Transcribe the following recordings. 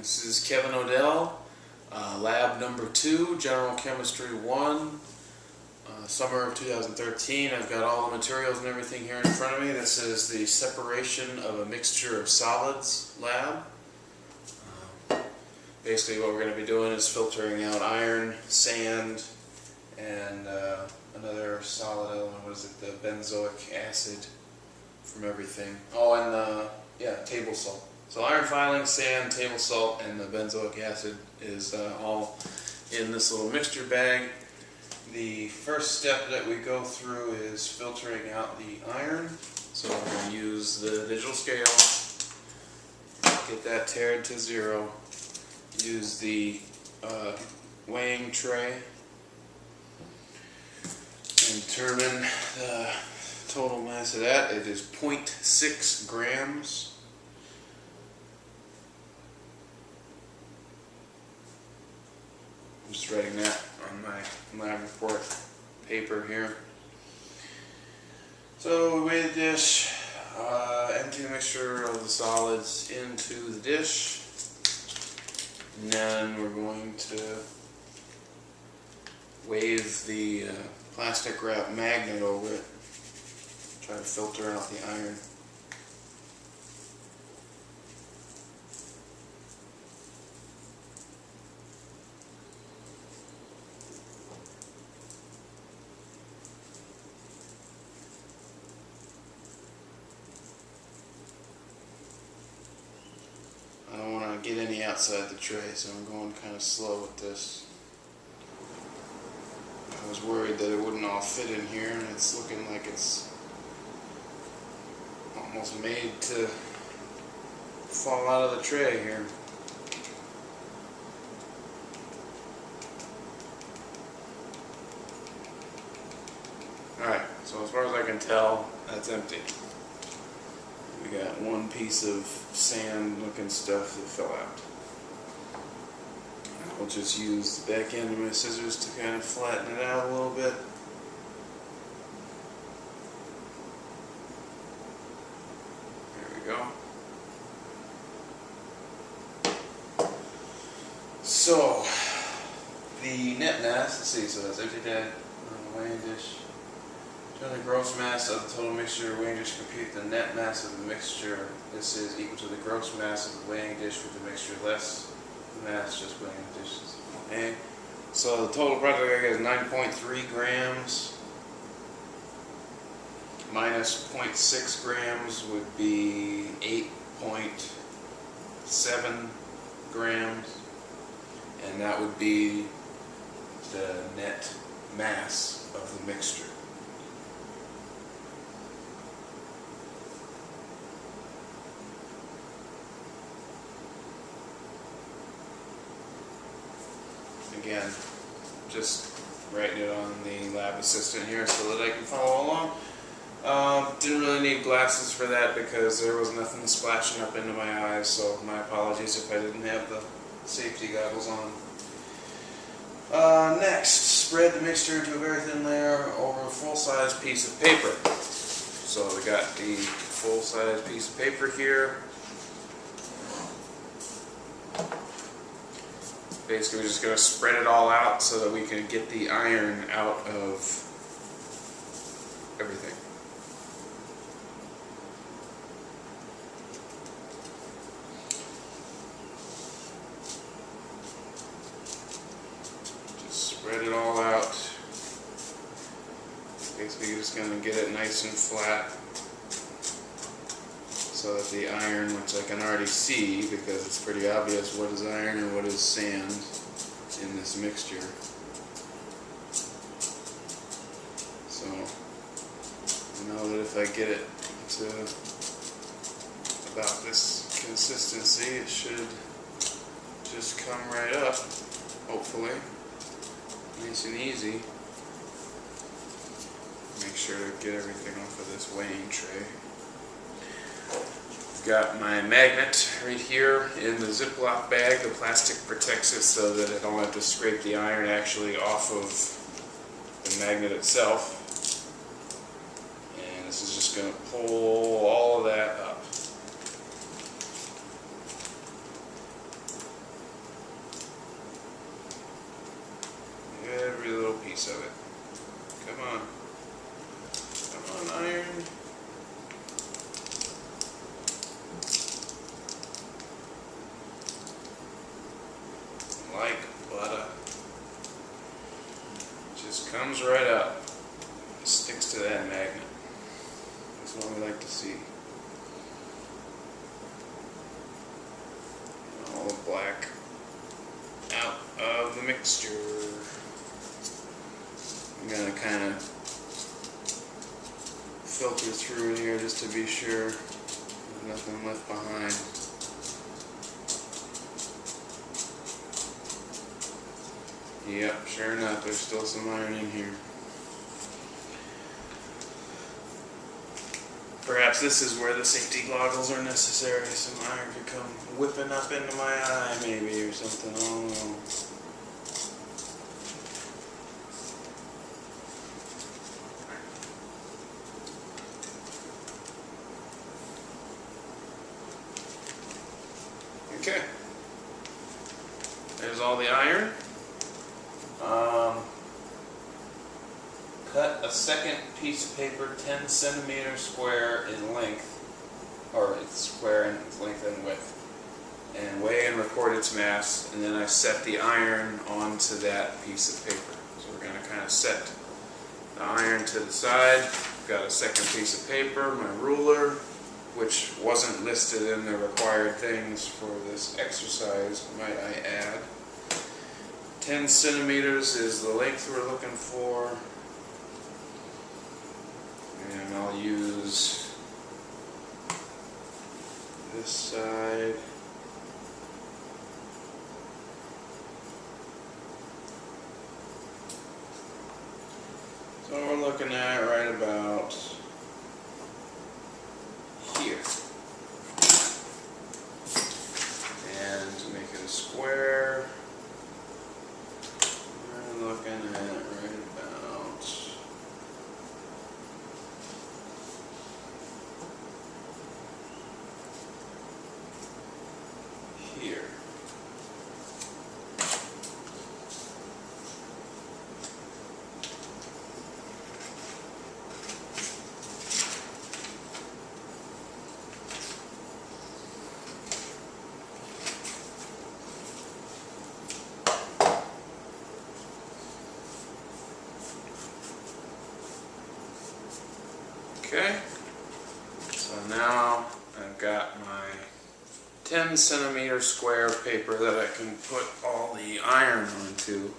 This is Kevin Odell, lab number 2, General Chemistry 1, summer of 2013. I've got all the materials and everything here in front of me. This is the separation of a mixture of solids lab. Basically what we're going to be doing is filtering out iron, sand, and another solid element, what is it, the benzoic acid from everything. Oh, and table salt. So iron filings, sand, table salt, and the benzoic acid is all in this little mixture bag. The first step that we go through is filtering out the iron. So we're going to use the digital scale, get that tared to 0, use the weighing tray, and determine the total mass of that. It is 0.6 grams. I'm just writing that on my lab report paper here. So we weigh the dish, empty the mixture of the solids into the dish, and then we're going to wave the plastic wrap magnet over it, try to filter out the iron. I don't want to get any outside the tray, so I'm going kind of slow with this. I was worried that it wouldn't all fit in here, and it's looking like it's almost made to fall out of the tray here. Alright, so as far as I can tell, that's empty. We got one piece of sand looking stuff that fell out. I'll just use the back end of my scissors to kind of flatten it out a little bit. There we go. So, the net mass, let's see, so that's empty bag on the weighing dish. Turn the gross mass of the total mixture weighing dish, compute the net mass of the mixture. This is equal to the gross mass of the weighing dish with the mixture less the mass just weighing the dishes. Okay. So the total product I get is 9.3 grams. Minus 0.6 grams would be 8.7 grams. And that would be the net mass of the mixture. Again, just writing it on the lab assistant here so that I can follow along. Didn't really need glasses for that because there was nothing splashing up into my eyes, so my apologies if I didn't have the safety goggles on. Next, spread the mixture into a very thin layer over a full-size piece of paper. So we got the full-size piece of paper here. Basically, we're just going to spread it all out so that we can get the iron out of everything. Just spread it all out. Basically, you're just going to get it nice and flat so that the iron, which I can already see because it's pretty obvious what is iron and what is sand in this mixture. So I know that if I get it to about this consistency, it should just come right up, hopefully. Nice and easy. Make sure to get everything off of this weighing tray. Got my magnet right here in the Ziploc bag. The plastic protects it so that I don't have to scrape the iron actually off of the magnet itself. And this is just going to pull all of that up. comes right up, sticks to that magnet. That's what we like to see. All the black out of the mixture. I'm gonna kind of filter through in here just to be sure there's nothing left behind. Yep, sure enough, there's still some iron in here. Perhaps this is where the safety goggles are necessary. Some iron could come whipping up into my eye maybe or something, I don't know. Okay, there's all the iron. Cut a second piece of paper 10 centimeters square in length, or it's square in length and width, and weigh and record its mass, and then I set the iron onto that piece of paper. So we're going to kind of set the iron to the side. Got a second piece of paper, my ruler, which wasn't listed in the required things for this exercise, might I add. 10 centimeters is the length we're looking for. And I'll use this side. So we're looking at right about here. And to make it a square, we're looking at right about here. Okay, so now I've got my 10 centimeter square paper that I can put all the iron onto.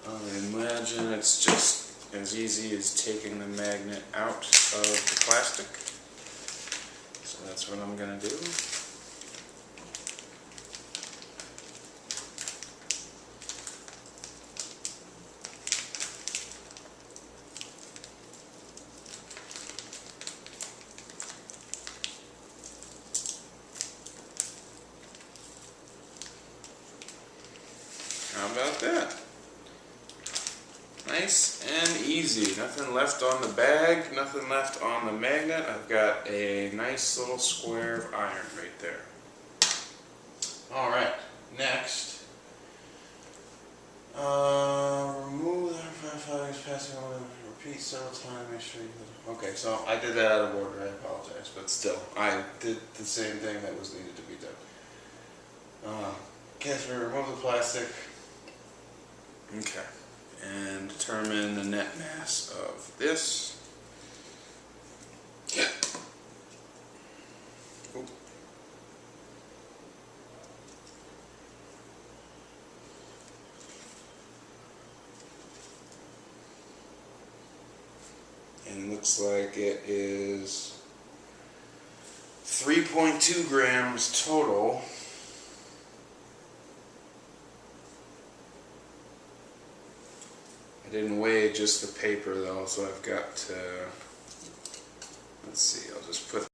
I imagine it's just as easy as taking the magnet out of the plastic. So that's what I'm going to do. How about that? Nice and easy. Nothing left on the bag, nothing left on the magnet. I've got a nice little square of iron right there. Alright, next. Remove the firefighters passing on and repeat several times. Make sure you. Okay, so I did that out of order. I apologize, but still, I did the same thing that was needed to be done. Okay, so remove the plastic. Okay, and determine the net mass of this. Oop. And it looks like it is 3.2 grams total. I didn't weigh just the paper though, so I've got to, let's see, I'll just put